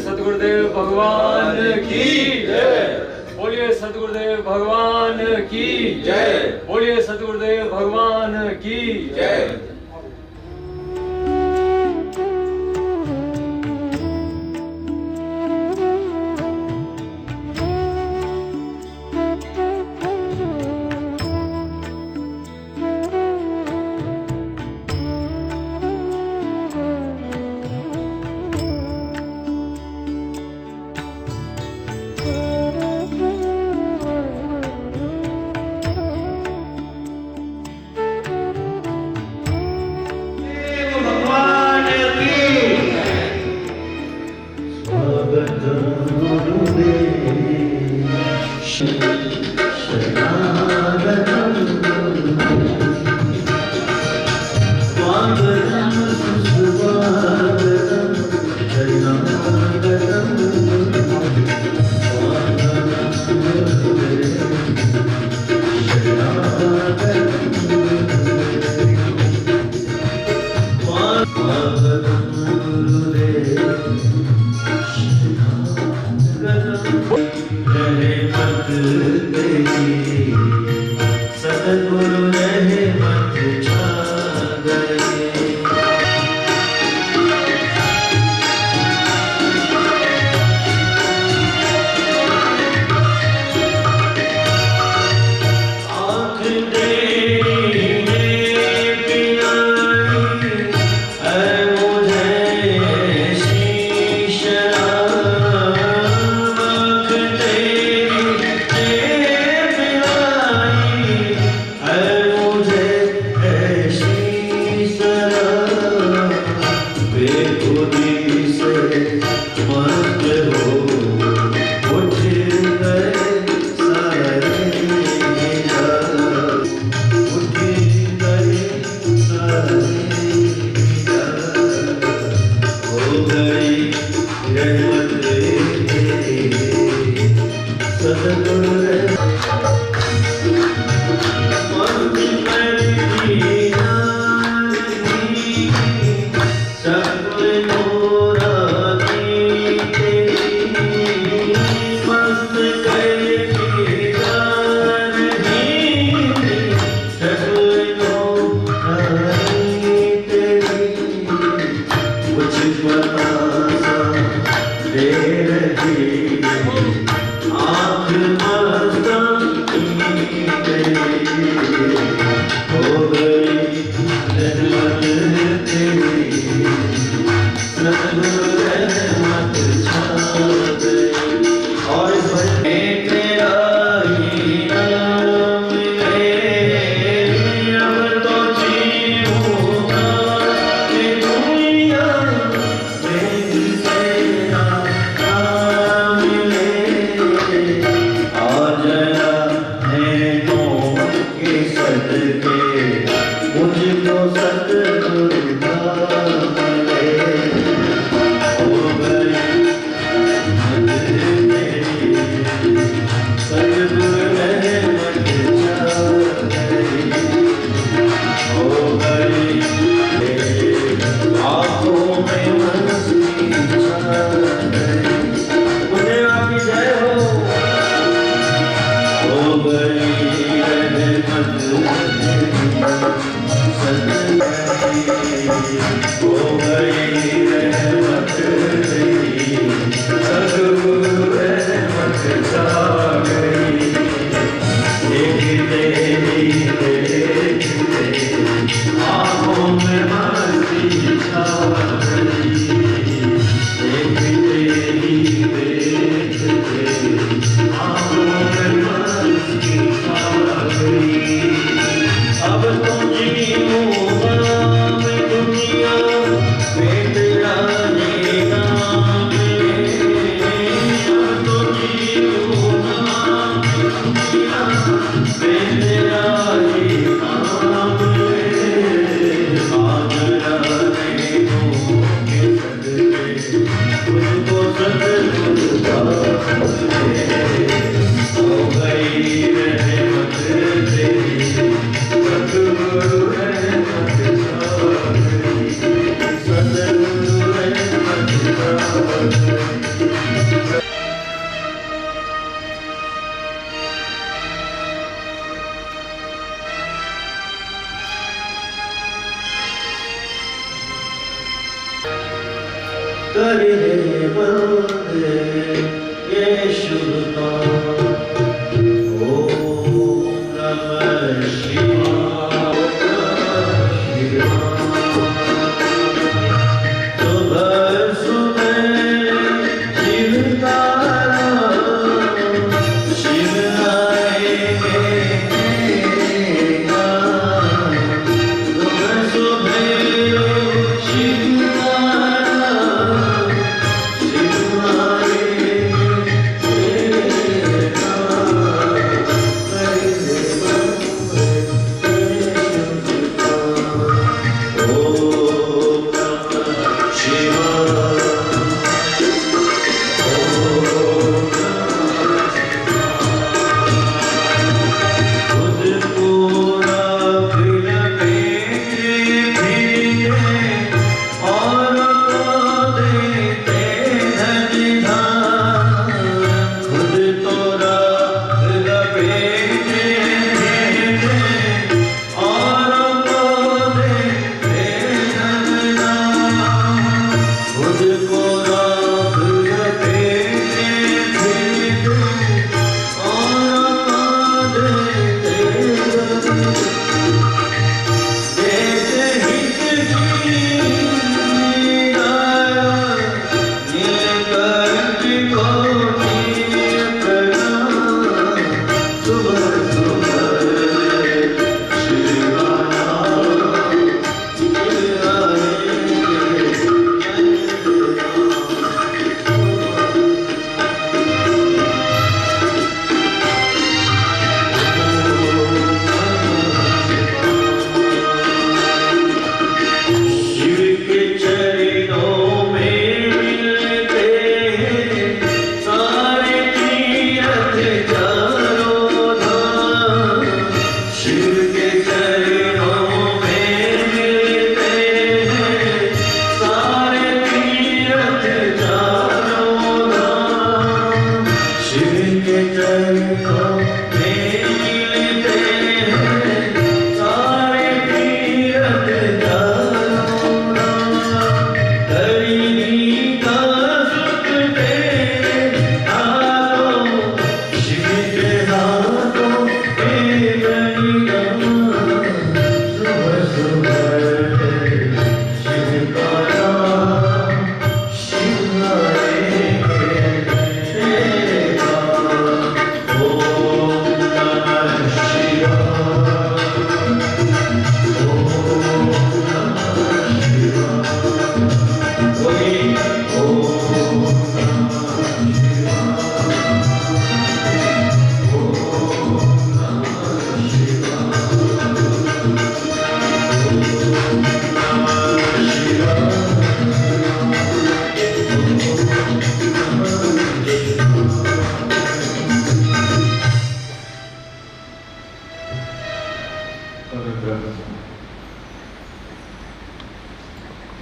सतगुरुदेव भगवान की जय। बोलिए सतगुरुदेव भगवान की जय। बोलिए सतगुरुदेव भगवान की जय। करे बंदे यीशु का ओम नमः शिवाय सुबह सुबह शिव तारा शिव आएगा सुबह सुबह शिव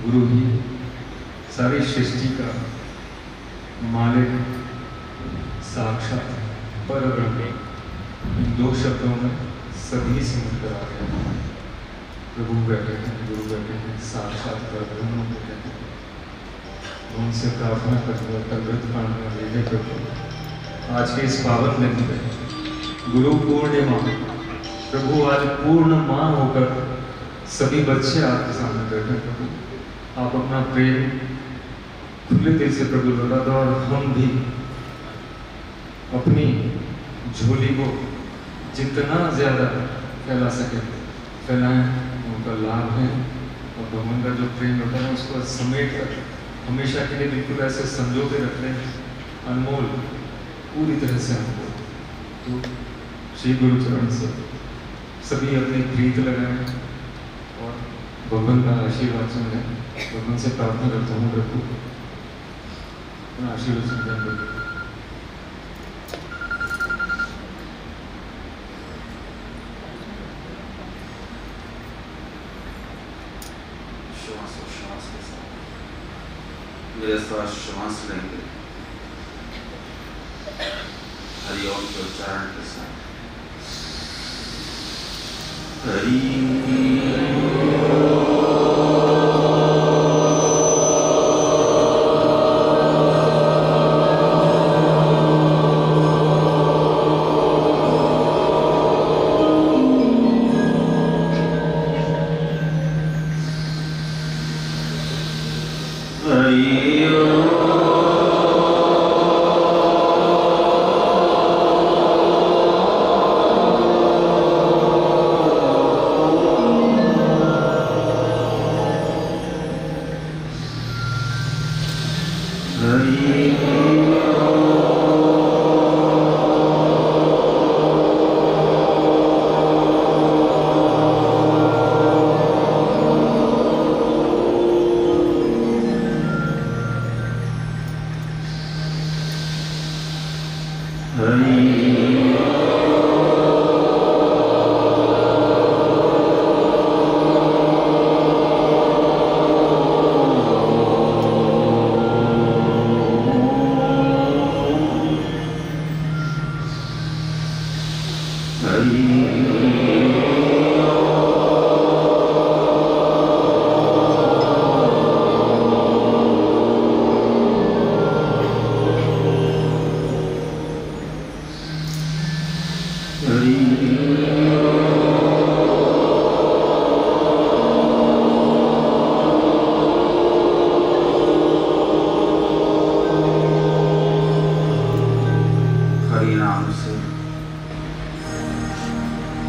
गुरु ही सारी सृष्टि का मालिक साक्षात पर ब्रह्म, इन दो शब्दों में सभी सिमट कर आ गया। प्रभु बैठे हैं, गुरु बैठे हैं, साक्षात पर ब्रह्म बैठे हैं। उनसे प्रार्थना करते हुए तलव्रत पाने वाले प्रभु आज के इस पावन दिन में गुरु पूर्णिमा, प्रभु आज पूर्ण मां होकर सभी बच्चे आपके सामने बैठे। प्रभु आप अपना प्रेम खुले दिल से प्रभु लौटा दो और हम भी अपनी झोली को जितना ज्यादा फैला सके फैलाएं। उनका लाभ है और भगवान का जो प्रेम लौटा है उसको समेट कर हमेशा के लिए बिल्कुल ऐसे संजो के रख लें, अनमोल, पूरी तरह से अनमोल। तो श्री गुरु चरण से सभी अपनी प्रीत लगाएं और भगवान का आशीर्वाद सुने। भगवान से प्रार्थना करता हूँ प्रभु आशीर्वाद सुन। श्वास के साथ मेरे साथ श्वास लेंगे हरिओम के उच्चारण के साथ। हरि नाम से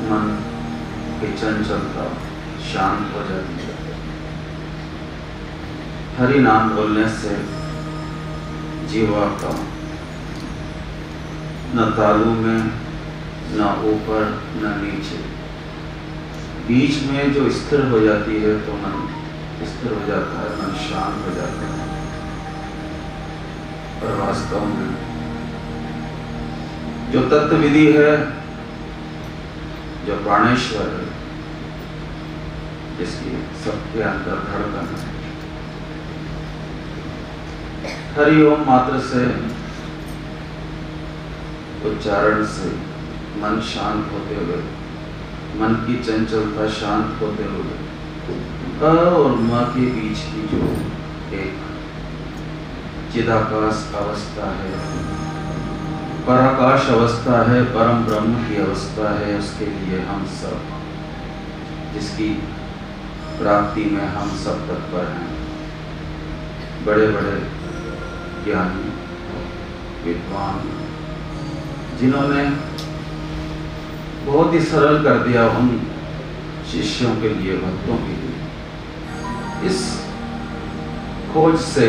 मन की चंचलता शांत हो जाती है। हरि नाम बोलने से जीवा का न तालू में न ऊपर न नीचे, बीच में जो स्थिर हो जाती है तो मन स्थिर हो जाता है, मन शांत हो जाता है। और वास्तव में जो तत्व विधि है, जो प्राणेश्वर है, जिसकी सबके अंदर धड़कन है, हरि ओम मात्र से उच्चारण से मन शांत होते हुए, मन की चंचलता शांत होते हुए अ और म के बीच की जो एक चिदाकाश अवस्था है, पराकाश अवस्था है, परम ब्रह्म की अवस्था है, उसके लिए हम सब, जिसकी प्राप्ति में हम सब तत्पर हैं। बड़े बड़े ज्ञानी विद्वान जिन्होंने बहुत ही सरल कर दिया उन शिष्यों के लिए, भक्तों के लिए, इस खोज से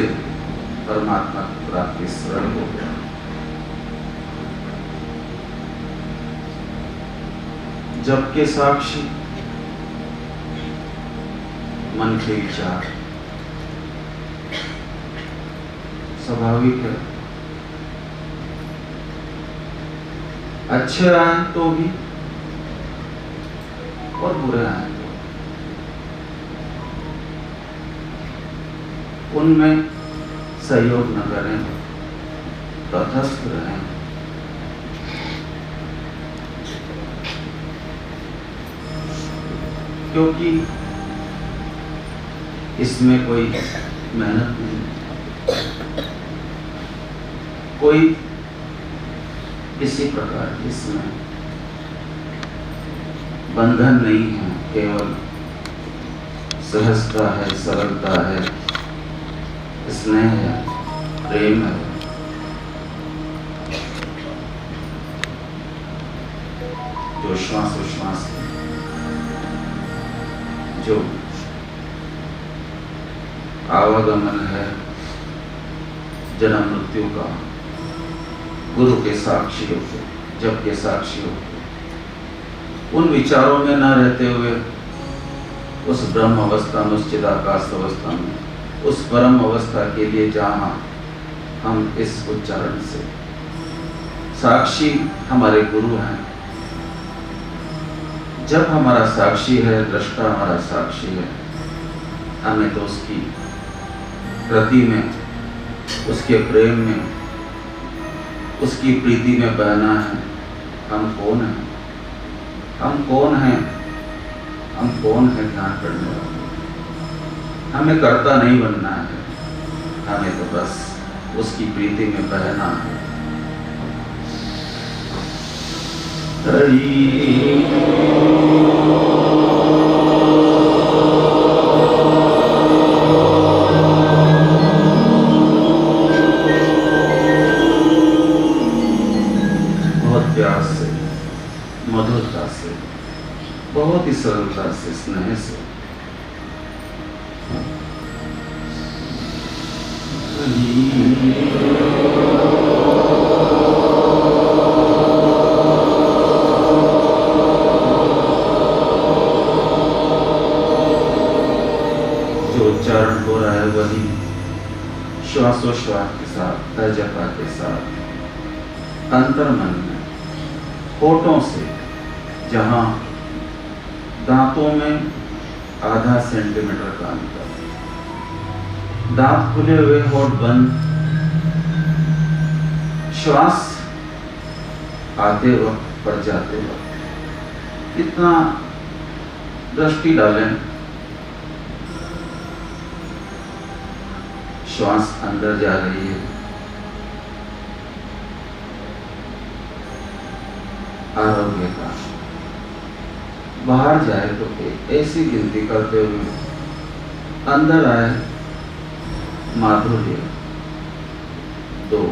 परमात्मा की प्राप्ति सरल हो गया। जब के साक्षी मन के विचार स्वाभाविक है, अच्छे आए तो भी और बुरे आए तो उनमें सहयोग न करें, तटस्थ रहें। क्योंकि इसमें कोई मेहनत नहीं, कोई किसी प्रकार की इसमें बंधन नहीं है, केवल सहजता है, सरलता है, स्नेह है, प्रेम है। जो श्वासोश्वास है, जो आवागमन है जन्म मृत्यु का, गुरु के साक्षी होते, जब के साक्षी होते, उन विचारों में न रहते हुए उस ब्रह्म अवस्था में, उस चिदाकाश अवस्था में, उस परम अवस्था के लिए जहाँ हम इस उच्चारण से साक्षी हमारे गुरु हैं। जब हमारा साक्षी है, दृष्टा हमारा साक्षी है, हमें तो उसकी प्रति में उसके प्रेम में, उसकी प्रीति में बहना है। हम कौन हैं? हम कौन हैं? हम कौन हैं ध्यान करने वाले? हमें कर्ता नहीं बनना है, हमें तो बस उसकी प्रीति में बहना है। बहुत प्यार से, मधुरता से, बहुत ही सरलता से, स्नेह से जो उच्चारण हो रहा है वही श्वासोश्वास के साथ, तर्जका के साथ, अंतर्मन में, होठों से, जहां दांतों में आधा सेंटीमीटर का अंतर, दांत खुले हुए, होठ बंद, श्वास आते वक्त और जाते वक्त कितना दृष्टि डालें। श्वास अंदर जा रही है, आरोग्य का, बाहर जाए तो ऐसी गिनती करते हुए अंदर आए माधुर्य, 2,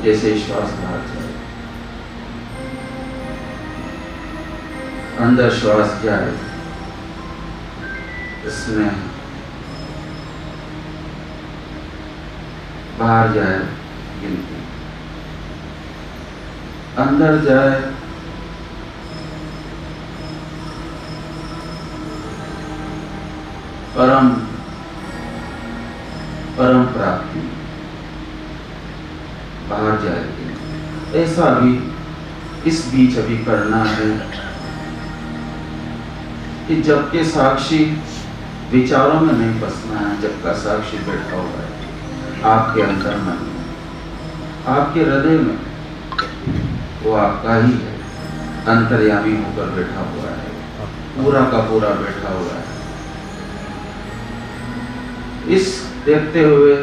जैसे श्वास बाहर जाए, अंदर श्वास जाए, इसमें बाहर जाए गिनती, अंदर जाए, परम प्राप्ति, बाहर जाएगी। ऐसा भी इस बीच अभी करना है कि जब के साक्षी विचारों में नहीं फंसना है, जब का साक्षी बैठा हुआ है आपके अंतर्मन में, आपके हृदय में, वो आपका ही है, अंतर्यामी होकर बैठा हुआ है, पूरा का पूरा बैठा हुआ है। इस देखते हुए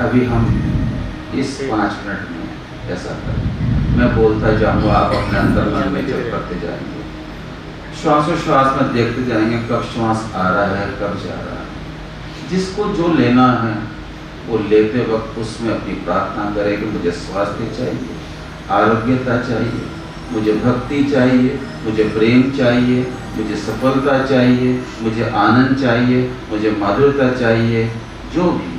अभी हम इस 5 मिनट में ऐसा करें। मैं बोलता जाऊंगा, आप अपने अंतर्मन में जब करते जाएंगे, श्वासोश्वास में देखते जाएंगे कब श्वास आ रहा है, कब जा रहा है। जिसको जो लेना है वो लेते वक्त उसमें अपनी प्रार्थना करें कि मुझे स्वास्थ्य चाहिए, आरोग्यता चाहिए, मुझे भक्ति चाहिए, मुझे प्रेम चाहिए, मुझे सफलता चाहिए, मुझे आनंद चाहिए, मुझे माधुर्यता चाहिए, जो भी।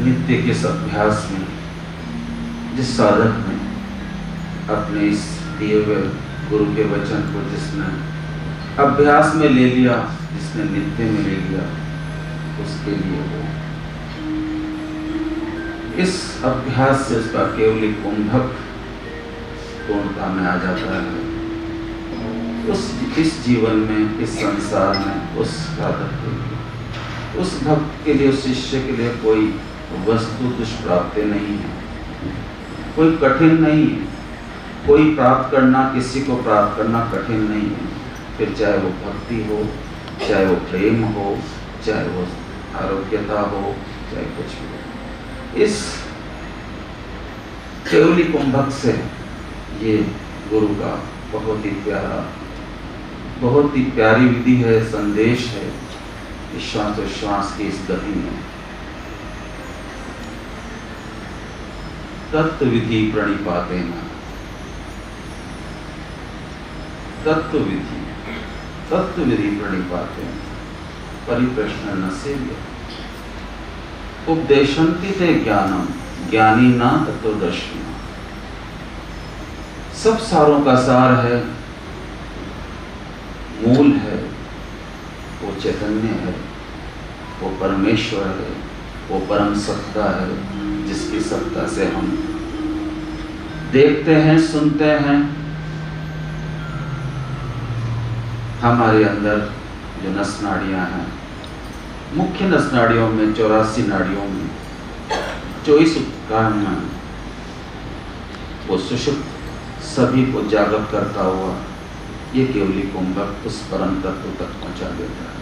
नित्य के इस अभ्यास में, जिस साधक ने अपने इस दिए हुए गुरु के वचन को जिसने अभ्यास में ले लिया, जिसने नित्य में ले लिया, उसके लिए वो इस अभ्यास से उसका केवल कुंभक पूर्णता में आ जाता है। इस जीवन में, इस संसार में उस साधक के लिए, उस भक्त के लिए, उस शिष्य के लिए कोई वस्तु दुष्प्राप्त नहीं है, कोई कठिन नहीं है। कोई प्राप्त करना, किसी को प्राप्त करना कठिन नहीं है, फिर चाहे वो भक्ति हो, चाहे वो प्रेम हो, चाहे वो आरोग्यता हो, चाहे कुछ भी हो। इस केवली कुंभक से ये गुरु का बहुत ही प्यारा, बहुत ही प्यारी विधि है, संदेश है श्वासोश्वास की इस गति में। तत्व विधि प्रणिपाते न, तत्व विधि प्रणिपाते परिप्रश्न न सेव्य, उपदेशन्ति ते ज्ञानम ज्ञानी ना तत्वदर्शी। सब सारों का सार है, मूल है, वो चैतन्य है, वो परमेश्वर है, वो परम सत्ता है, जिसकी सत्ता से हम देखते हैं, सुनते हैं। हमारे अंदर जो नस नाड़ियां हैं, मुख्य नस नाड़ियों में 84 नाड़ियों में 24 उपकरण में वो सुषुप्त सभी को जागृत करता हुआ ये केवली कुंभक उस परम तत्व तक पहुंचा देता है।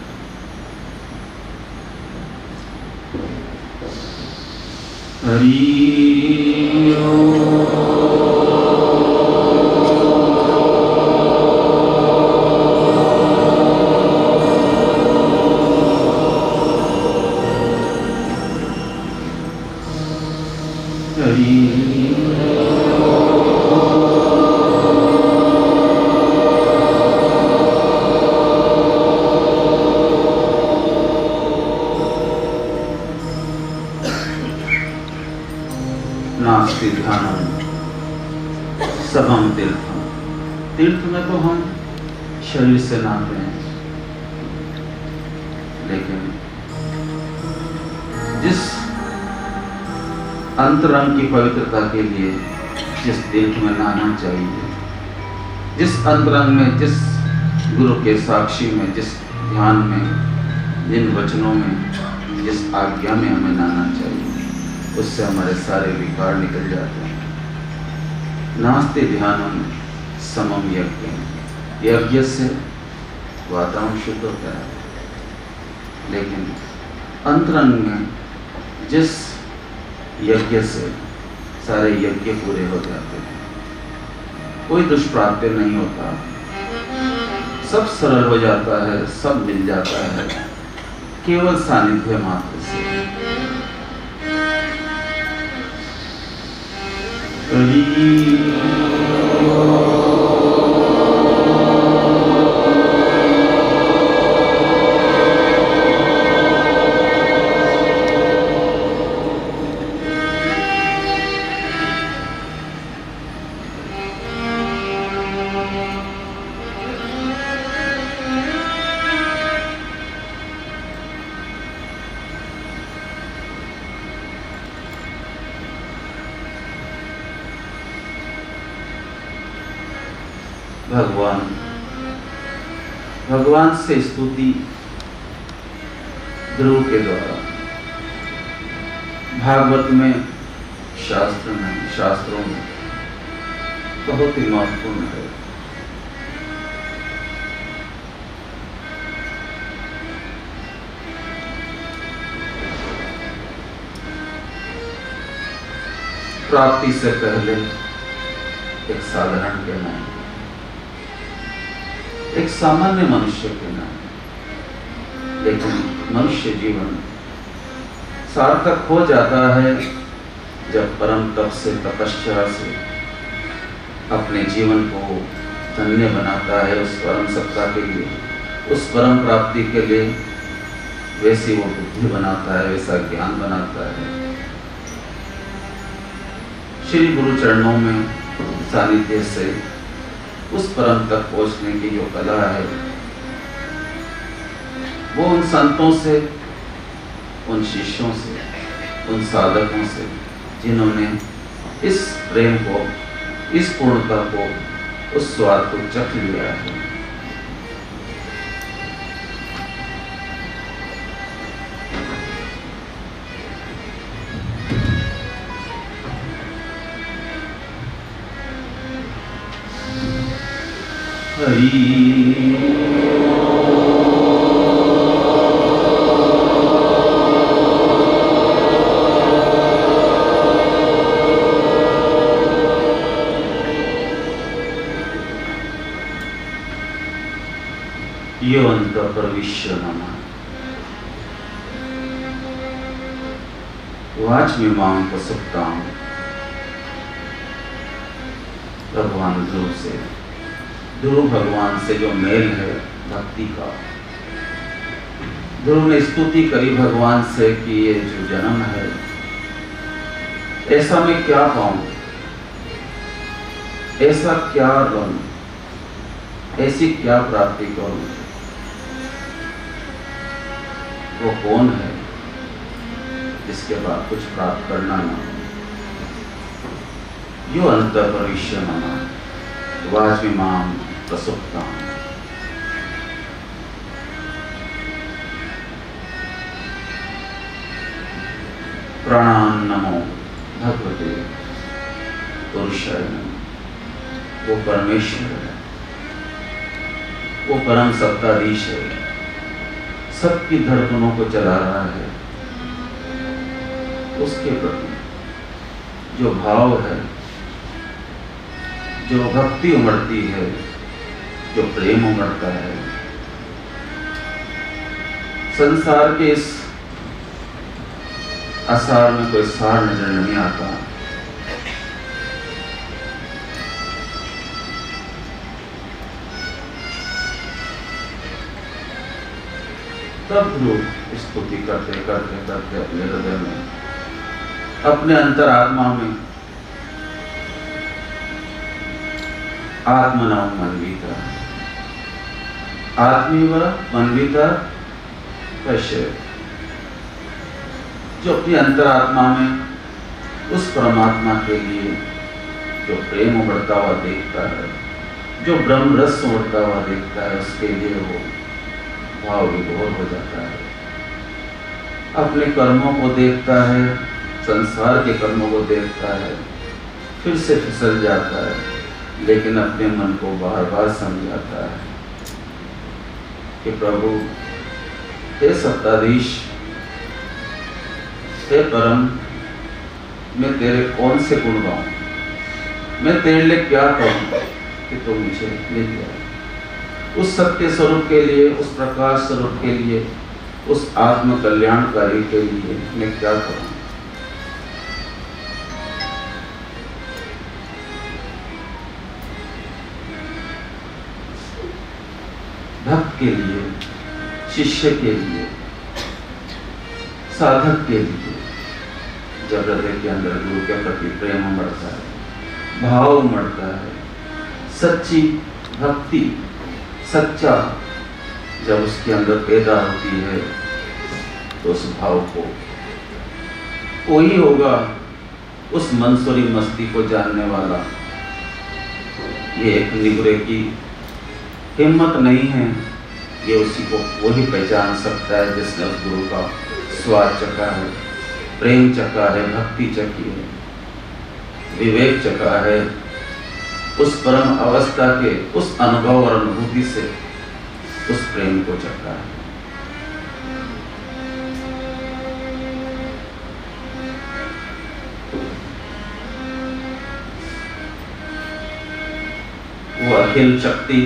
हरि नास्ति ध्यानम सबम तीर्थम। तीर्थ में तो हम शरीर से नहाते हैं, लेकिन जिस अंतरंग की पवित्रता के लिए जिस तीर्थ में नहाना चाहिए, जिस अंतरंग में, जिस गुरु के साक्षी में, जिस ध्यान में, जिन वचनों में, जिस आज्ञा में हमें नहाना चाहिए, उससे हमारे सारे विकार निकल जाते हैं। नास्ति ध्यानम समम यज्ञ। यज्ञ से वातावरण शुद्ध होता है, लेकिन अंतरंग में जिस यज्ञ से सारे यज्ञ पूरे हो जाते हैं, कोई दुष्प्राप्य नहीं होता, सब सरल हो जाता है, सब मिल जाता है केवल सानिध्य मात्र से। भगवान से स्तुति ध्रुव के द्वारा भागवत में, शास्त्रों में बहुत ही महत्वपूर्ण है। प्राप्ति से पहले एक साधारण के नाम, एक सामान्य मनुष्य के नाम, लेकिन मनुष्य जीवन सार्थक हो जाता है जब परम तप से, तपस्या से अपने जीवन को धन्य बनाता है उस परम सत्ता के लिए, उस परम प्राप्ति के लिए। वैसी वो बुद्धि बनाता है, वैसा ज्ञान बनाता है। श्री गुरु चरणों में सानिध्य से उस परम तक पहुंचने की जो कला है, वो उन संतों से, उन शिष्यों से, उन साधकों से, जिन्होंने इस प्रेम को, इस पूर्णता को, उस स्वाद को चख लिया है। योऽन्त प्रविश्य नमः। वाचमिमां प्रसुप्तां। भगवान ध्रुव से, ध्रुव भगवान से जो मेल है भक्ति का, ध्रुव ने स्तुति करी भगवान से कि ये जो जन्म है ऐसा मैं क्या पाऊं, ऐसा क्या बनूं, ऐसी क्या प्राप्ति करूं? वो कौन है जिसके बाद कुछ प्राप्त करना ना हो? यो अंतर भविष्य मना वाजमिमाम प्रसुप्ताम। प्रणाम नमो भगवते पुरुषाय नमः। वो परमेश्वर है, वो परम सत्ताधीश है, सबकी धड़कनों को चला रहा है। उसके प्रति जो भाव है, जो भक्ति उमड़ती है, जो प्रेम उमड़ता है, संसार के इस आसार में कोई सार नजर नहीं आता। तब लोग स्तुति करते करते करते अपने हृदय में, अपने अंतरात्मा में आत्मनाम मनवीता, आत्मीव मनवीता कैसे? जो अपनी अंतरात्मा में उस परमात्मा के लिए जो प्रेम उमड़ता हुआ देखता है, जो ब्रह्म रस उमड़ता हुआ देखता है, उसके लिए वो भाव विभोर हो जाता है। अपने कर्मों को देखता है, संसार के कर्मों को देखता है, फिर से फिसल जाता है, लेकिन अपने मन को बार बार समझाता है कि प्रभु, हे सत्ताधीश, हे परम, मैं तेरे कौन से गुण गाऊं? मैं तेरे लिए क्या करूं कि तू मुझे मिल जाए? उस सत्य स्वरूप के लिए, उस प्रकाश स्वरूप के लिए, उस आत्म कल्याणकारी के लिए मैं क्या करूं? भक्त के लिए, शिष्य के लिए, साधक के लिए जब हृदय के अंदर गुरु के प्रति प्रेम उमड़ता है, भाव उमड़ता है, सच्ची भक्ति, सच्चा जब उसके अंदर पैदा होती है, तो उस भाव को कोई होगा, उस मंसूरी मस्ती को जानने वाला। ये एक निगुरे की हिम्मत नहीं है, ये उसी को वही पहचान सकता है जिसने उस गुरु का स्वाद चखा है, प्रेम चखा है, भक्ति चखी है, विवेक चखा है, उस परम अवस्था के उस अनुभव और अनुभूति से उस प्रेम को चखा है। वो अखिल शक्ति,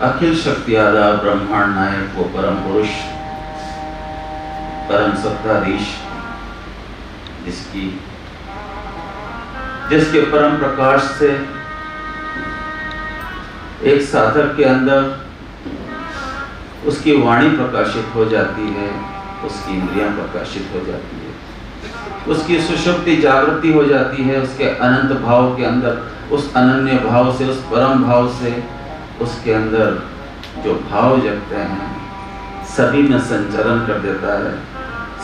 अखिल शक्ति आधार ब्रह्मांड नायक, वो परम पुरुष, परम सत्ताधीश, जिसके परम प्रकाश से एक साधक के अंदर उसकी वाणी प्रकाशित हो जाती है, उसकी इंद्रियां प्रकाशित हो जाती है, उसकी सुषुप्ति जागृति हो जाती है, उसके अनंत भाव के अंदर, उस अनन्य भाव से, उस परम भाव से उसके अंदर जो भाव जगते हैं, सभी में संचरण कर देता है,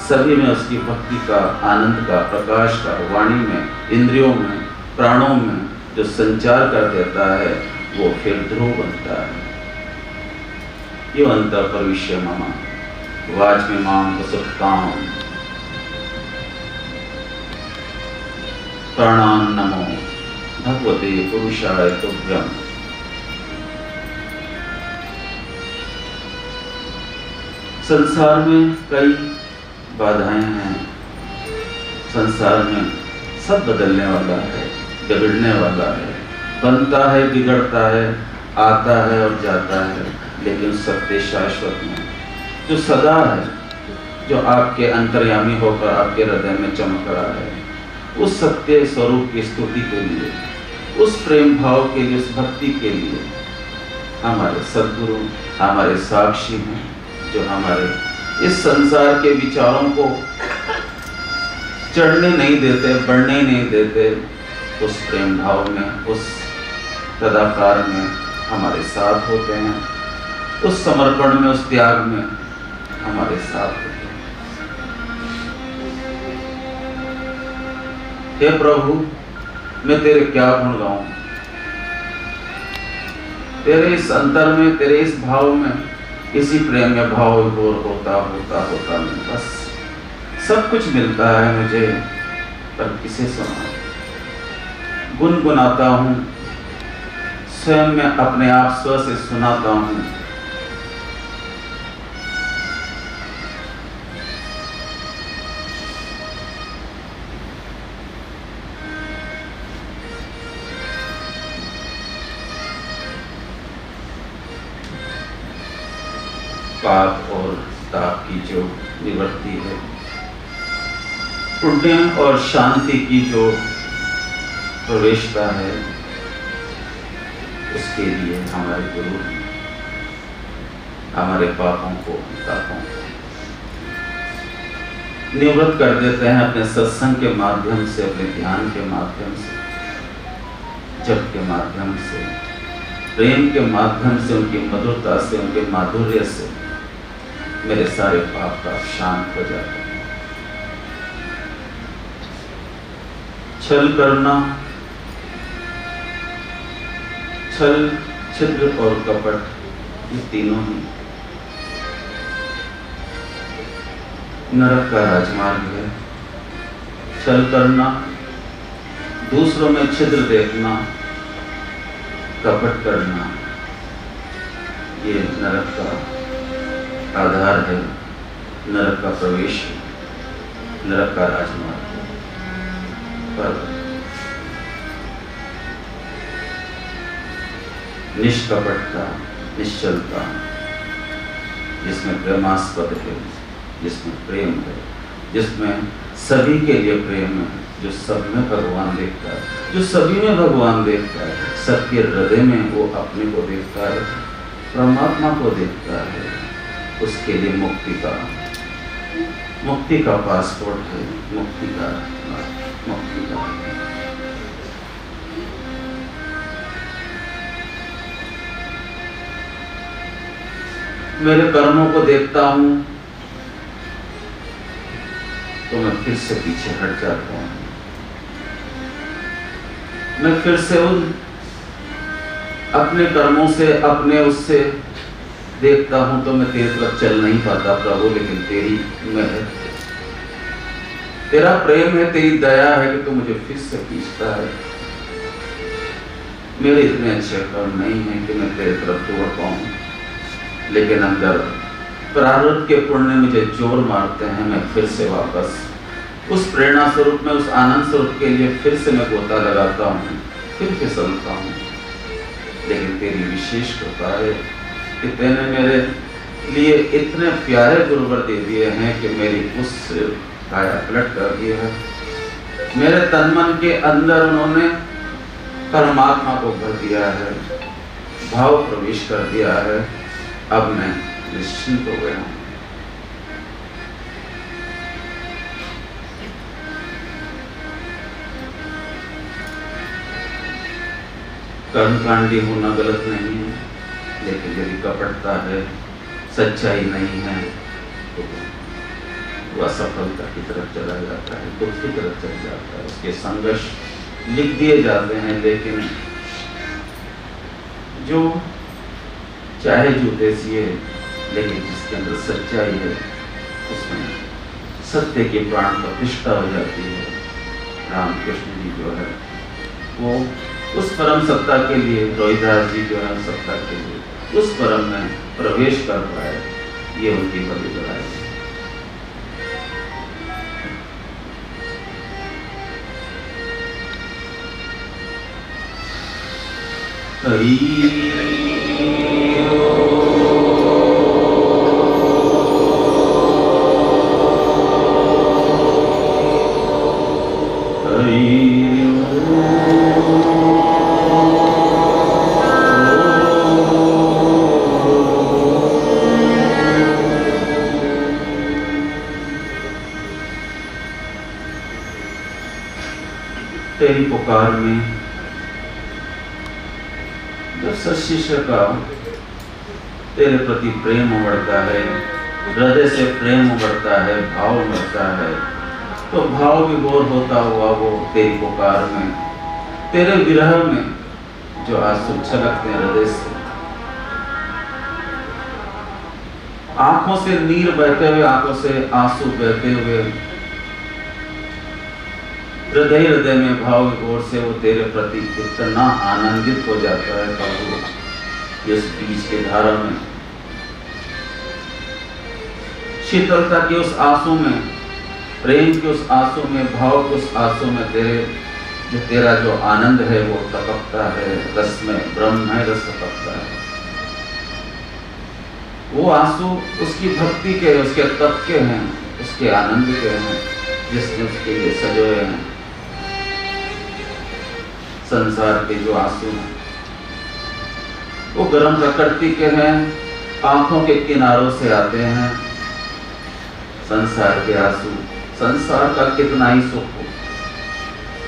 सभी में उसकी भक्ति का, आनंद का, प्रकाश का, वाणी में, इंद्रियों में, प्राणों में जो संचार कर देता है, वो फिर ध्रुव बनता है। यो अंतर प्रविश्य मम वाचमिमां प्रसुप्तां। प्रणाम नमो भगवते पुरुषाय तुभ्यं। संसार में कई बाधाएं हैं, संसार में सब बदलने वाला है, बिगड़ने वाला है, बनता है, बिगड़ता है, आता है और जाता है, लेकिन सत्य शाश्वत में जो सदा है, जो आपके अंतर्यामी होकर आपके हृदय में चमक रहा है, उस सत्य स्वरूप की स्तुति के लिए, उस प्रेम भाव के लिए, उस भक्ति के लिए हमारे सद्गुरु, हमारे साक्षी हैं, जो हमारे इस संसार के विचारों को चढ़ने नहीं देते, बढ़ने ही नहीं देते। उस प्रेम भाव में, उस तदाकार में हमारे साथ होते हैं, उस समर्पण में, उस त्याग में हमारे साथ होते हैं। हे प्रभु, मैं तेरे क्या गुण गाऊं? तेरे इस अंतर में, तेरे इस भाव में, इसी प्रेम में भाव विभोर होता होता होता मैं बस सब कुछ मिलता है मुझे, पर किसे सुना? गुनगुनाता हूं, स्वयं में अपने आप स्व से सुनाता हूं। पाप और ताप की जो निवृत्ति है, पुण्य और शांति की जो प्रवेशता है, उसके लिए हमारे गुरु हमारे पापों को, तापों को निवृत्त कर देते हैं अपने सत्संग के माध्यम से, अपने ध्यान के माध्यम से, जप के माध्यम से, प्रेम के माध्यम से, उनकी मधुरता से, उनके माधुर्य से मेरे सारे पाप का शांत हो जाता है। छल करना, छल, छिद्र और कपट, ये तीनों ही नरक का राजमार्ग है। छल करना, दूसरों में छिद्र देखना, कपट करना, ये नरक का आधार है, नरक का प्रवेश है, नरक का राजमार्ग है। पर निष्कपटता, निश्चलता, जिसमें प्रेमास्पद है, जिसमें प्रेम है, जिसमें सभी के लिए प्रेम है, जो सब में भगवान देखता है, जो सभी में भगवान देखता है, सबके हृदय में वो अपने को देखता है, परमात्मा को देखता है, उसके लिए मुक्ति का पासपोर्ट है, मुक्ति का मेरे कर्मों को देखता हूं तो मैं फिर से पीछे हट जाता हूं। मैं फिर से उन अपने कर्मों से, अपने उससे देखता हूं तो मैं तेरी तरफ चल नहीं पाता प्रभु, लेकिन तेरी तेरा प्रेम है, तेरी दया है कि तू मुझे फिर से खींचता है। मेरे इतने अच्छे कर्म नहीं है कि मैं तेरी तरफ दौड़ पाऊं, लेकिन अंदर प्रारब्ध के पुण्य मुझे जोर मारते हैं। मैं फिर से वापस उस प्रेरणा स्वरूप में, उस आनंद स्वरूप के लिए फिर से मैं गोता लगाता हूँ, फिर फिसलता हूँ। लेकिन तेरी विशेष कृपा है कि तेने मेरे लिए इतने प्यारे गुरुवर दे दिए हैं कि मेरी उस काया पलट कर दिया है। मेरे तन मन के अंदर उन्होंने परमात्मा को भर दिया है, भाव प्रवेश कर दिया है। अब मैं निश्चिंत हो गया हूँ। कर्मकांडी होना गलत नहीं है, लेकिन यदि कपटता है, सच्चाई नहीं है, तो वह असफलता की तरफ चला जाता है, दुख की तरफ चला जाता है। उसके संघर्ष लिख दिए जाते हैं, लेकिन जो चाहे जूते सिए, लेकिन जिसके अंदर सच्चाई है, उसमें सत्य की प्राण प्रतिष्ठा हो जाती है। रामकृष्ण जी जो है वो उस परम सत्ता के लिए, रोहिदास जी जो है सत्ता के लिए उस परम में प्रवेश कर पाए, ये उनकी बड़ी बड़ाई है। हरि तेरी पुकार में जब सशिष्य का तेरे प्रति प्रेम उमड़ता है, हृदय से प्रेम उमड़ता है, भाव उमड़ता है, तो भाव विभोर होता हुआ वो तेरी पुकार में, तेरे विरह में जो आंसू छलकते हैं हृदय से, आंखों से नीर बहते हुए, आंखों से आंसू बहते हुए, हृदय हृदय में भाव विभोर से वो तेरे प्रति इतना आनंदित हो जाता है प्रभु। इस बीच के धारा में शीतलता के उस आंसू में, प्रेम के उस आंसू में, भाव के उस आंसू में तेरा जो आनंद है वो टपकता है, रस में ब्रह्म रस टपकता है। वो आंसू उसकी भक्ति के, उसके तप के हैं, उसके आनंद के हैं, जिसने उसके लिए सजोए हैं। संसार के जो आंसू हैं वो गर्म प्रकृति के हैं, आंखों के किनारों से आते हैं। संसार के आंसू, संसार का कितना ही सुख हो,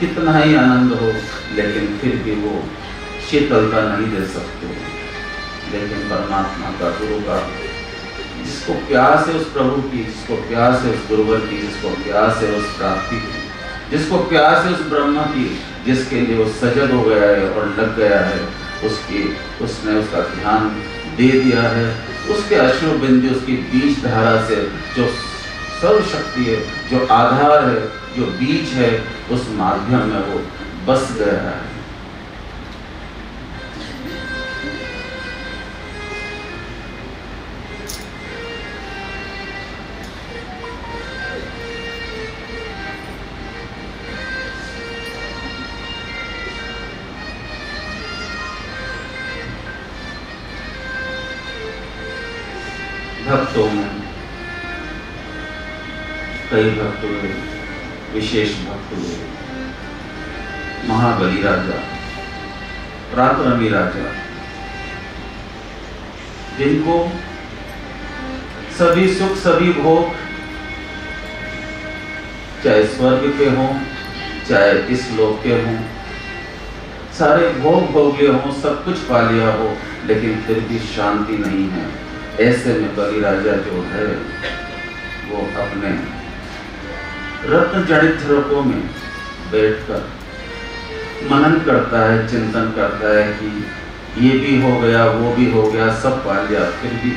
कितना ही आनंद हो, लेकिन फिर भी वो शीतलता नहीं दे सकते। लेकिन परमात्मा का, गुरु का, जिसको प्यास है उस प्रभु की, जिसको प्यास है उस गुरुवर की, जिसको प्यास है उस प्राप्ति की, जिसको प्यास है उस ब्रह्म की, जिसके लिए वो सजग हो गया है और लग गया है, उसने उसका ध्यान दे दिया है। उसके अश्रु बिंदु, उसकी बीज धारा से जो सर्वशक्ति है, जो आधार है, जो बीज है, उस माध्यम में वो बस गया है। भक्तों में कई भक्त हुए, विशेष भक्त हुए। महाबली राजा, पराक्रमी राजा, जिनको सभी सुख, सभी भोग, चाहे स्वर्ग के हों, चाहे इस लोक के हों, सारे भोग भोग लिए हों, सब कुछ पा लिया हो, लेकिन फिर भी शांति नहीं है। ऐसे में बलि राजा जो है वो अपने रत्न जड़ित झरोकों में बैठकर मनन करता है, चिंतन करता है कि ये भी हो गया, वो भी हो गया, सब पा लिया, फिर भी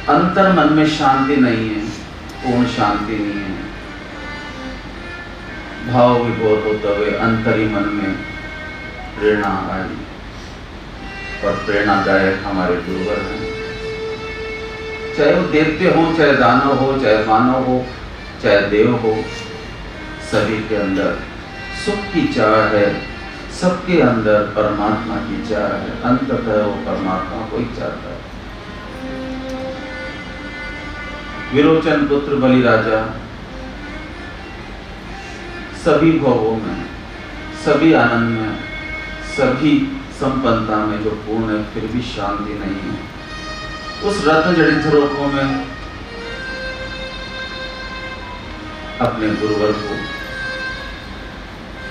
अंतर मन में शांति नहीं है, पूर्ण शांति नहीं है। भाव विभोर होते हुए अंतरी मन में प्रेरणा आई, और प्रेरणादायक हमारे गुरुवर हैं। चाहे वो देवते हो, चाहे दानव हो, चाहे मानव हो, चाहे देव हो, सभी के अंदर सुख की चाह है, सबके अंदर परमात्मा की चाह है। अंततः वो परमात्मा को ही चाहता है। विरोचन पुत्र बलि राजा सभी भोगों में, सभी आनंद में, सभी संपन्नता में जो पूर्ण है, फिर भी शांति नहीं है। उस रत्न जड़ित झरोकों में अपने गुरुवर को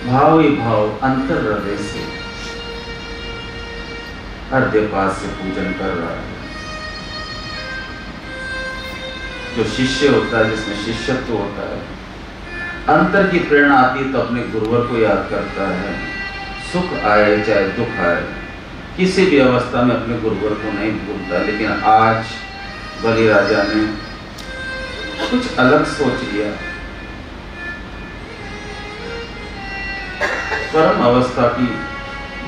भाव ही भाव अंतर हृदय से हृदयपात से पूजन कर रहा है। जो शिष्य होता है, जिसमें शिष्यत्व होता है, अंतर की प्रेरणा आती तो अपने गुरुवर को याद करता है। सुख आए चाहे दुख आए, किसी भी अवस्था में अपने गुरुवर को नहीं भूलता। लेकिन आज बलि राजा ने कुछ अलग सोच लिया। परम अवस्था की,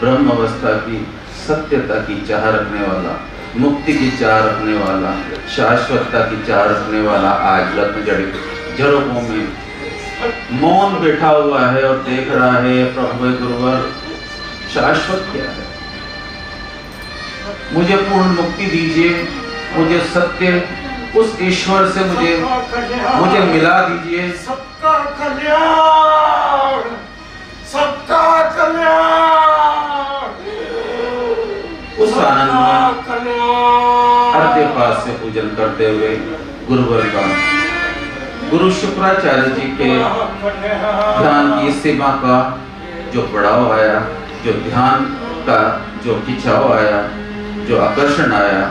ब्रह्म अवस्था की, सत्यता की चाह रखने वाला, मुक्ति की चाह रखने वाला, शाश्वतता की चाह रखने वाला आज रत्न जड़ित झरोकों में मौन बैठा हुआ है और देख रहा है, प्रभु गुरुवर शाश्वत क्या है, मुझे पूर्ण मुक्ति दीजिए, मुझे सत्य उस ईश्वर से मुझे मिला दीजिए। सबका कल्याण, सबका कल्याण, उस आनंद में हृदयपात से पूजन करते हुए गुरुवर का, गुरु शुक्राचार्य जी के ध्यान की सेवा का जो बढ़ाव आया, जो ध्यान का जो खिंचाव आया, जो आकर्षण आया,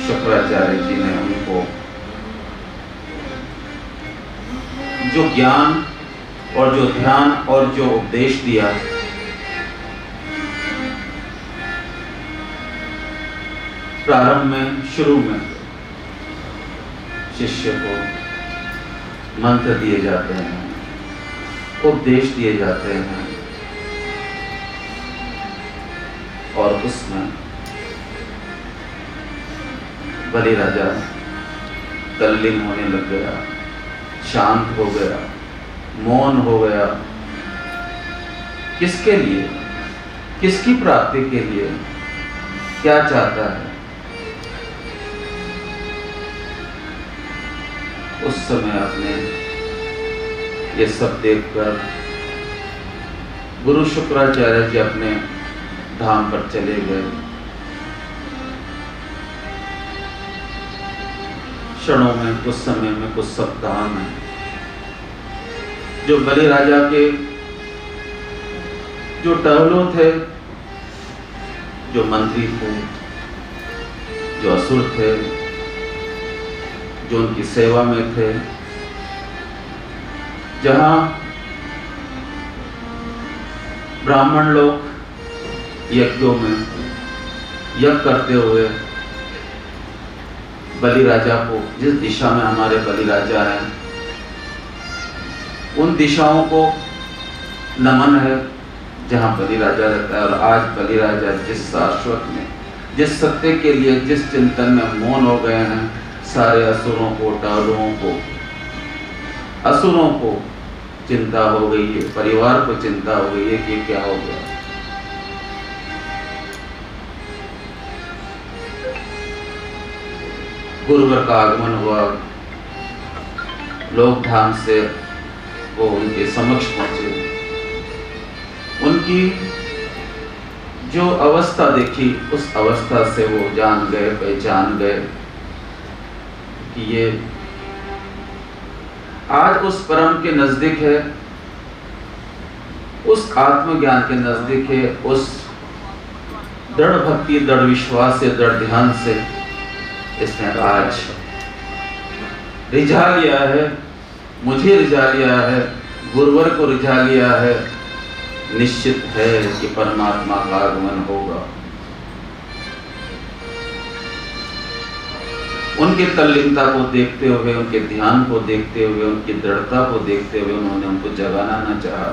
शुक्राचार्य जी ने उनको जो ज्ञान और जो ध्यान और जो उपदेश दिया, प्रारंभ में शुरू में शिष्य को मंत्र दिए जाते हैं, उपदेश दिए जाते हैं, और उसमें बलि राजा तल्लीन होने लग गया, शांत हो गया, मौन हो गया। किसके लिए, किसकी प्राप्ति के लिए, क्या चाहता है? उस समय अपने ये सब देखकर गुरु शुक्राचार्य जी अपने धाम पर चले गए। क्षणों में, कुछ समय में, कुछ सप्ताह में जो बलि राजा के जो टहलों थे, जो मंत्री थे, जो असुर थे, जो उनकी सेवा में थे, जहां ब्राह्मण लोग यज्ञों में यज्ञ करते हुए बलि राजा को, जिस दिशा में हमारे बलि राजा हैं, उन दिशाओं को नमन है जहां बलि राजा रहता है। और आज बलि राजा जिस शाश्वत में, जिस सत्य के लिए, जिस चिंतन में मौन हो गए हैं, सारे असुरों को, टालुओं को, असुरों को चिंता हो गई है, परिवार को चिंता हो गई है कि क्या हो गया। गुरुवर का आगमन हुआ, लोग धाम से वो उनके समक्ष पहुंचे, उनकी जो अवस्था देखी, उस अवस्था से वो जान गए, पहचान गए कि ये आज उस परम के नजदीक है, उस आत्मज्ञान के नजदीक है, उस दृढ़ भक्ति, दृढ़ विश्वास से, दृढ़ ध्यान से इसने आज रिझा लिया है, मुझे रिझा लिया है, गुरुवर को रिझा लिया है। निश्चित है कि परमात्मा का आगमन होगा। उनके तल्लीनता को देखते हुए, उनके ध्यान को देखते हुए, उनकी दृढ़ता को देखते हुए उन्होंने उनको जगाना न चाहा।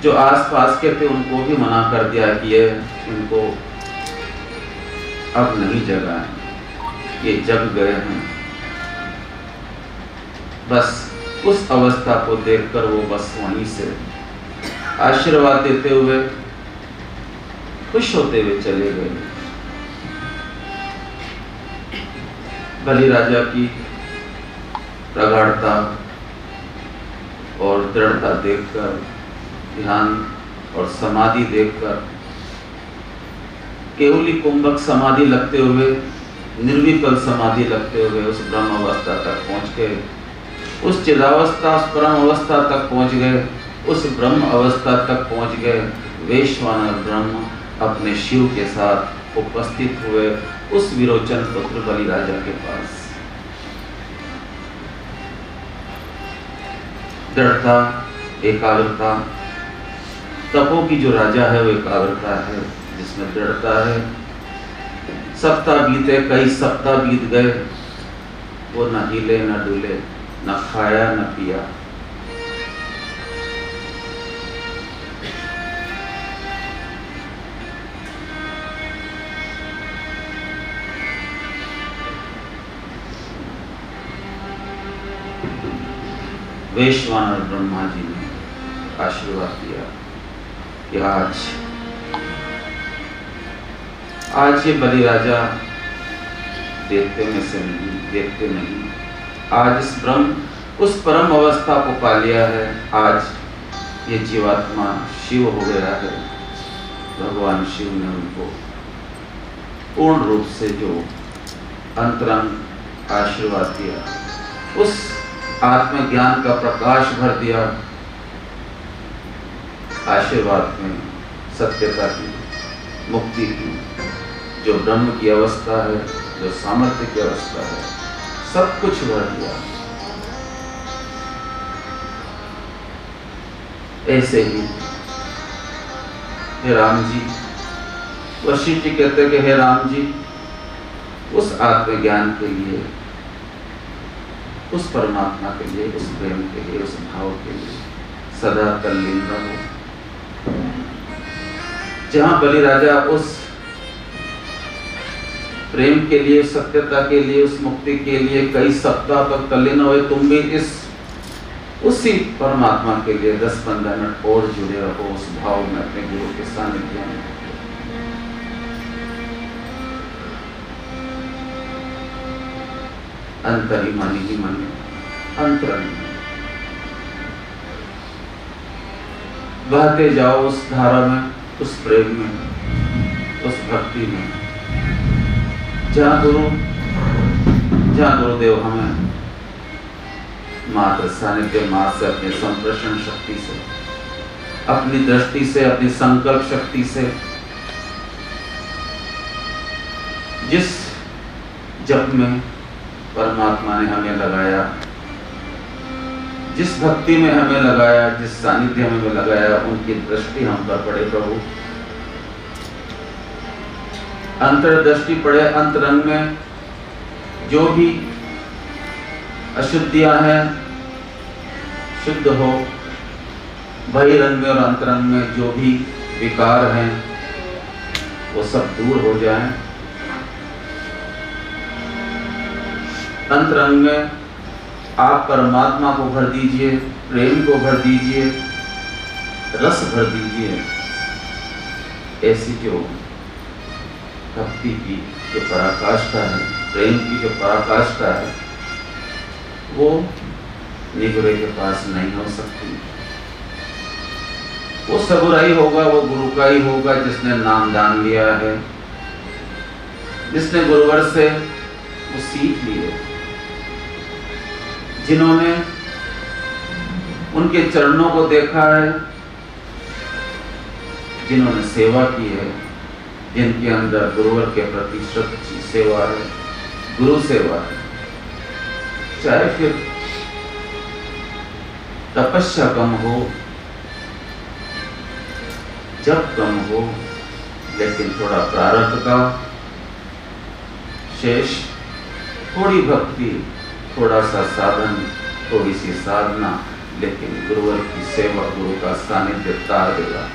जो आसपास के थे उनको भी मना कर दिया कि ये इनको अब नहीं जगाएं, ये जग गए हैं। बस उस अवस्था को देखकर वो बस वहीं से आशीर्वाद देते हुए, खुश होते हुए चले गए। बलि राजा की प्रगाढ़ता और दृढ़ता देखकर, ध्यान और समाधि देखकर, केवली कुंभक समाधि लगते हुए, निर्विकल समाधि लगते हुए उस ब्रह्म अवस्था तक पहुंच गए, उस चिदावस्था, उस परम अवस्था तक पहुंच गए, उस ब्रह्म अवस्था तक पहुंच गए। वैश्वानर ब्रह्म अपने शिव के साथ उपस्थित हुए उस विरोचन पुत्र बलि राजा के पास। दृढ़ता, एकाग्रता, तपों की जो राजा है वो एकाग्रता है, जिसमें दृढ़ता है। सप्ताह बीते, कई सप्ताह बीत गए, वो न हिले न डुले, न खाया न पिया। वैश्वानर ब्रह्मा जी ने आशीर्वाद दिया कि आज ये बलि राजा देखते में से नहीं, देखते नहीं, आज इस उस परम अवस्था को पा लिया है। आज ये जीवात्मा शिव हो गया है। भगवान शिव ने उनको पूर्ण रूप से जो अंतरंग आशीर्वाद दिया, उस आत्मज्ञान का प्रकाश भर दिया आशीर्वाद में सत्यता की, मुक्ति की, जो ब्रह्म की अवस्था है, जो सामर्थ्य की अवस्था है, सब कुछ भर दिया। ऐसे ही हे राम जी, वशिष्ठ जी कहते हैं कि हे राम जी, उस आत्मज्ञान के लिए, उस परमात्मा के लिए, उस प्रेम के लिए, उस भाव के लिए सदा तल्लीन रहो। जहां बलि राजा उस प्रेम के लिए, सत्यता के लिए, उस मुक्ति के लिए कई सप्ताह तक तल्लीन हुए, तुम भी उसी परमात्मा के लिए 10-15 मिनट और जुड़े रहो उस भाव में, अपने गुरु के सानिध्य में। अंतरी मनी ही मन, अंतरंग बहते जाओ उस धारा में, उस प्रेम में, उस भक्ति में, जहाँ गुरुदेव हमें मात्र सानिध्य मात्र से, अपने संप्रषण शक्ति से, अपनी दृष्टि से, अपनी संकल्प शक्ति से, जिस जप में परमात्मा ने हमें लगाया, जिस भक्ति में हमें लगाया, जिस सानिध्य में हमें लगाया, उनकी दृष्टि हम पर पड़े प्रभु। अंतर्दृष्टि पड़े, अंतरंग में जो भी अशुद्धियां हैं शुद्ध हो, बहिरंग में और अंतरंग में जो भी विकार हैं वो सब दूर हो जाएं। अंतरंग में आप परमात्मा को भर दीजिए, प्रेम को भर दीजिए, रस भर दीजिए। ऐसी जो भक्ति की जो पराकाष्ठा है, प्रेम की जो पराकाष्ठा है, वो निगुरे के पास नहीं हो सकती। वो सबुराई होगा, वो गुरु का ही होगा जिसने नाम दान लिया है, जिसने गुरुवर से वो सीख लिए, जिन्होंने उनके चरणों को देखा है, जिन्होंने सेवा की है, जिनके अंदर गुरुवर के प्रति सच्ची सेवा है, गुरु सेवा है। चाहे फिर तपस्या कम हो, जप कम हो, लेकिन थोड़ा प्रारब्ध का शेष, थोड़ी भक्ति, थोड़ा सा साधन, थोड़ी सी साधना, लेकिन गुरुवर की सेवा, गुरु का सानिध्य तार देगा।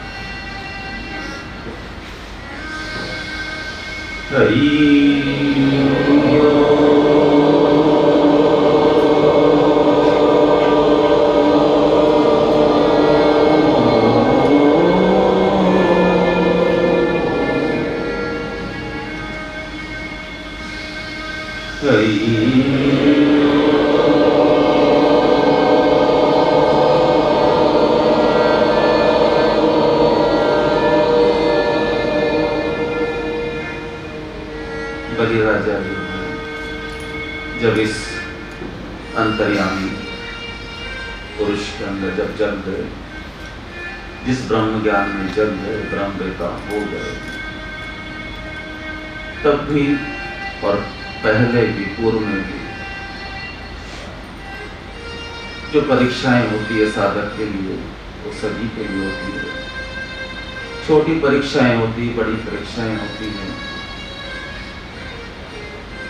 बलि राजा जब इस अंतर्यामी पुरुष के अंदर जब जल गए, जिस ब्रह्म ज्ञान में जल गए, ब्रह्म वेता हो गए, तब भी और पहले भी, पूर्व में भी जो परीक्षाएं होती है साधक के लिए, वो सभी के लिए होती है। छोटी परीक्षाएं होती, बड़ी परीक्षाएं होती हैं,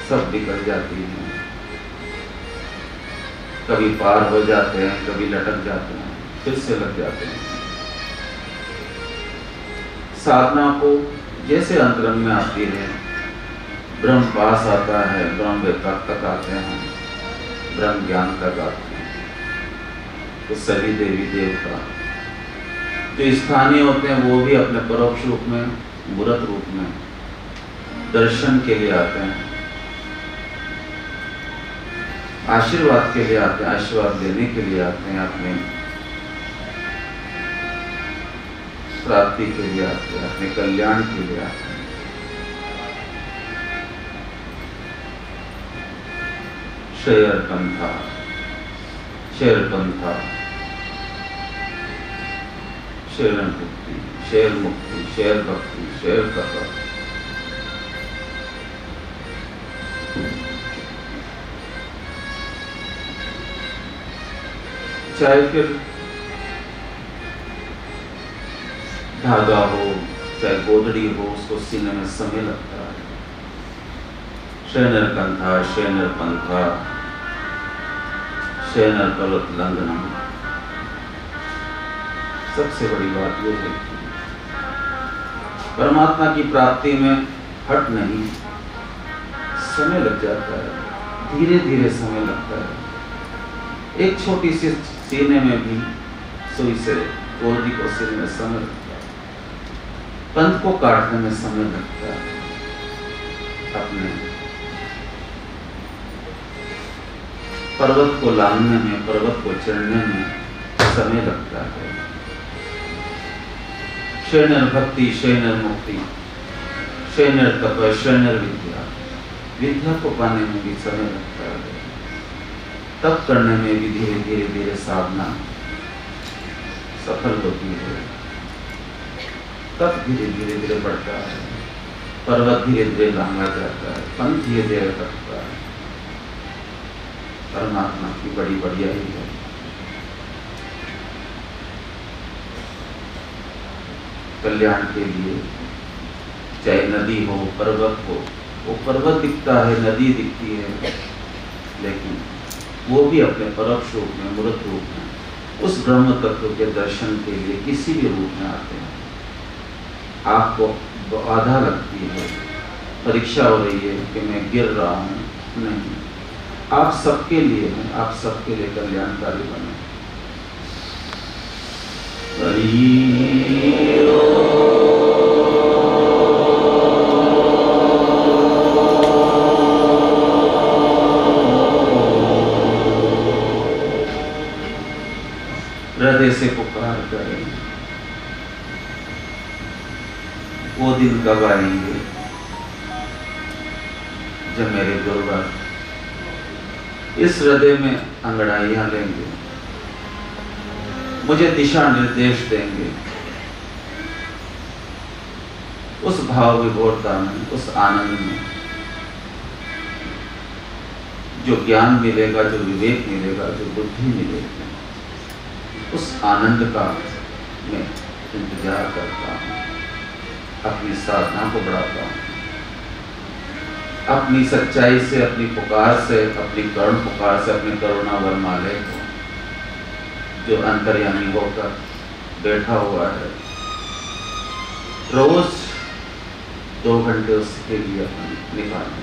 सब निकल जाती हैं। कभी पार हो जाते हैं, कभी लटक जाते हैं, फिर से लग जाते हैं। साधना को जैसे अंतरंग में आती है, ब्रह्म पास आता है, ब्रह्म वेता तक आते हैं, ब्रह्म ज्ञान तक आते हैं, तो सभी देवी देवता जो स्थानीय होते हैं वो भी अपने परोक्ष रूप में, मूर्त रूप में दर्शन के लिए आते हैं, आशीर्वाद के लिए आते हैं, आशीर्वाद लेने के लिए आते हैं, अपने प्राप्ति के लिए आते हैं, अपने कल्याण के लिए आते हैं। शेरपंथा, शेरपंथा, शेर मुक्ति, शेर मुक्ति, शेर भक्ति, शेर कथा। चाहे फिर धागा हो, चाहे गोदड़ी हो, उसको सीने में समय लगता है। शैनर कंथा, शैनर पंथा, शैनर पलक लंघनम। सबसे बड़ी बात यह है कि परमात्मा की प्राप्ति में हट नहीं, समय लग जाता है, धीरे धीरे समय लगता है। एक छोटी सी सीने में भी सुई से गोदी को सीने में समय लगता है, पंथ को काटने में समय लगता है, अपने पर्वत को लांघने में, पर्वत को चढ़ने में समय लगता है। शैनर भक्ति, शैनर मुक्ति, शैनर तप, शैनर विद्या। विद्या को पाने में भी समय लगता है, तप करने में भी धीरे धीरे धीरे साधना सफल होती है। तप धीरे धीरे धीरे बढ़ता है, पर्वत धीरे धीरे लांघा जाता है, पंथ धीरे धीरे कटता है। परमात्मा की बड़ी बढ़ियाई है। कल्याण के लिए चाहे नदी हो, पर्वत हो, वो पर्वत दिखता है, नदी दिखती है, लेकिन वो भी अपने परोक्ष रूप में, मूर्त रूप में उस ब्रह्म तत्व के दर्शन के लिए किसी भी रूप में आते हैं। आपको बाधा लगती है, परीक्षा हो रही है कि मैं गिर रहा हूँ, नहीं, आप सबके लिए हैं, आप सबके लिए कल्याणकारी बने। हृदय से पुकार करें, वो दिन कब आएंगे जब मेरे गुरुवर इस हृदय में अंगड़ाइयां लेंगे, मुझे दिशा निर्देश देंगे। उस भाव विभोरता में, उस आनंद में जो ज्ञान मिलेगा, जो विवेक मिलेगा, जो बुद्धि मिलेगी, उस आनंद का मैं इंतजार करता हूँ। अपनी साधना को बढ़ाता हूँ, अपनी सच्चाई से, अपनी पुकार से, अपनी करुण पुकार से, अपने करुणा वरमाले को जो अंतर्यामी होकर बैठा हुआ है, रोज 2 घंटे उसके लिए अपन निकालें।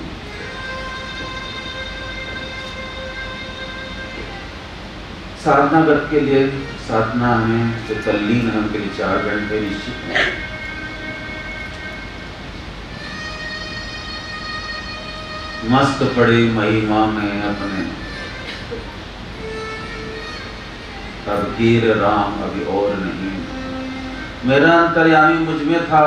साधनागत के लिए, साधना में जो तल्लीन है उनके लिए 4 घंटे निश्चित है। मस्त पड़े महिमा में अपने, अब हीर राम अभी और नहीं। मेरा अंतर्यामी मुझ में था,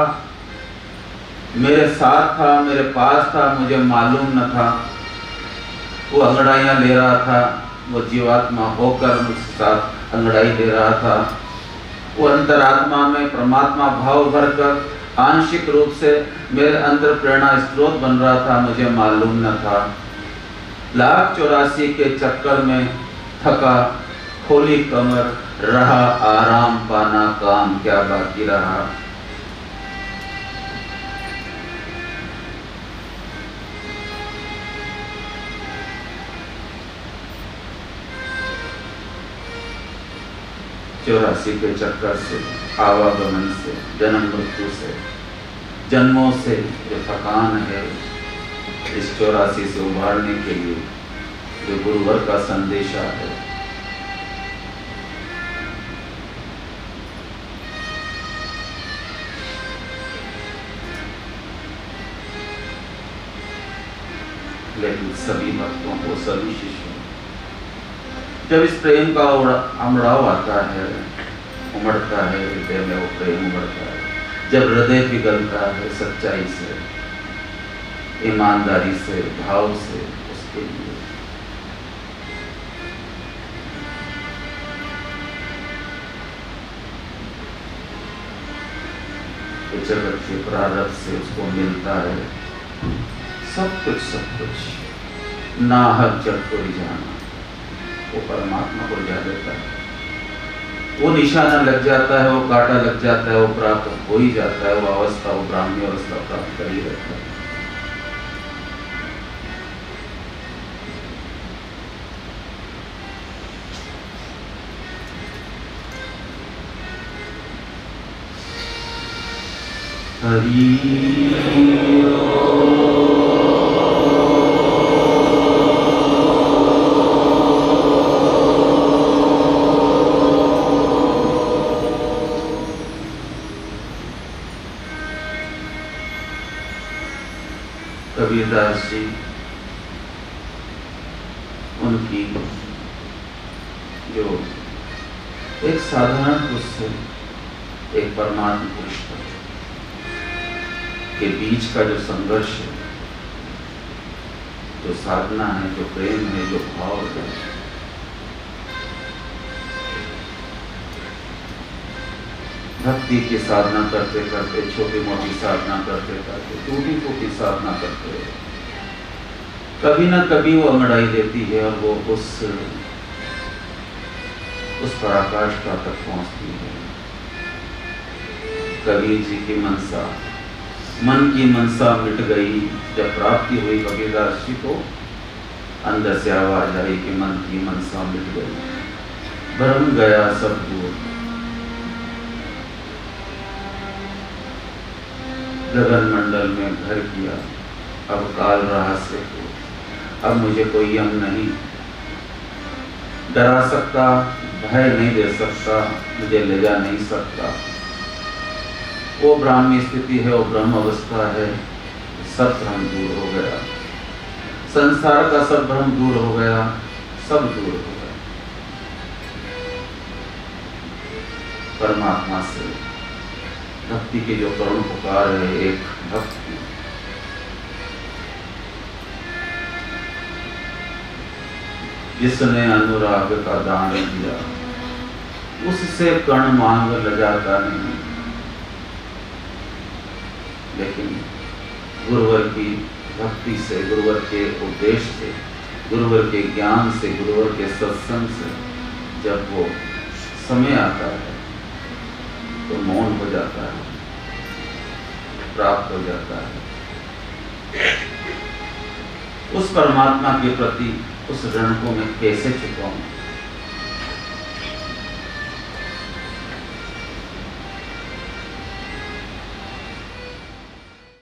मेरे साथ था, मेरे पास था, मुझे मालूम न था। वो अंगड़ाइयां ले रहा था, वो जीवात्मा होकर मुझसे साथ अंगड़ाई दे रहा था। वो अंतरात्मा में परमात्मा भाव भरकर आंशिक रूप से मेरे अंदर प्रेरणा स्रोत बन रहा था, मुझे मालूम न था। 1,84 के चक्कर में थका, खोली कमर, रहा आराम पाना, काम क्या बाकी रहा। चौरासी के चक्कर से, आवागमन से, जन्म मृत्यु से, जन्मों से जो थकान है, इस 84 से उभारने के लिए जो गुरुवर का संदेशा है, लेकिन सभी भक्तों को, सभी शिष्यों, जब इस प्रेम का अमड़ाव आता है, उमड़ता है हृदय में, वो प्रेम उमड़ता है, जब हृदय पिघलता है सच्चाई से, ईमानदारी से, भाव से, उसके लिए कि जगत के प्रारब्ध से उसको मिलता है सब कुछ नाहक जग को जाना, वो परमात्मा को जा देता है, वो निशाना लग जाता है, वो कांटा लग जाता है, वो प्राप्त हो ही जाता है, वो अवस्था, वो ब्राह्मी अवस्था प्राप्त कर ही रहता है। कबीरदास जी उनकी जो एक साधारण पुरुष से एक परमात्मा पुरुष के बीच का जो संघर्ष है, जो साधना है, जो प्रेम है, जो भाव है, भक्ति की साधना करते करते, छोटी मोटी साधना करते करते, टूटी फूटी साधना करते, कभी ना कभी वो अंगड़ाई देती है और वो उस पराकाष्ठा तक पहुंचती है। कबीर जी की मनसा, मन की मनसा मिट गई। जब प्राप्ति हुई कबीरदास जी को, अंदर से आवाज आई कि मन की मनसा मिट गई, भ्रम गया सब दूर। गगन मंडल में घर किया, अब काल रहा से को, अब मुझे कोई यम नहीं डरा सकता, भय नहीं दे सकता, मुझे ले जा नहीं सकता। वो ब्राह्मी स्थिति है, वो ब्रह्म अवस्था है, सब भ्रम दूर हो गया, संसार का सब भ्रम दूर हो गया, सब दूर हो गया। परमात्मा से भक्ति की जो करुण पुकार है, एक भक्ति जिसने अनुराग का दान दिया, उससे कण मांग लगाता नहीं। लेकिन गुरुवर की भक्ति से, गुरुवर के उपदेश से, गुरुवर के ज्ञान से, गुरुवर के सत्संग से जब वो समय आता है तो मौन हो जाता है, प्राप्त हो जाता है। उस परमात्मा के प्रति उस ऋण को मैं कैसे चुकाऊं?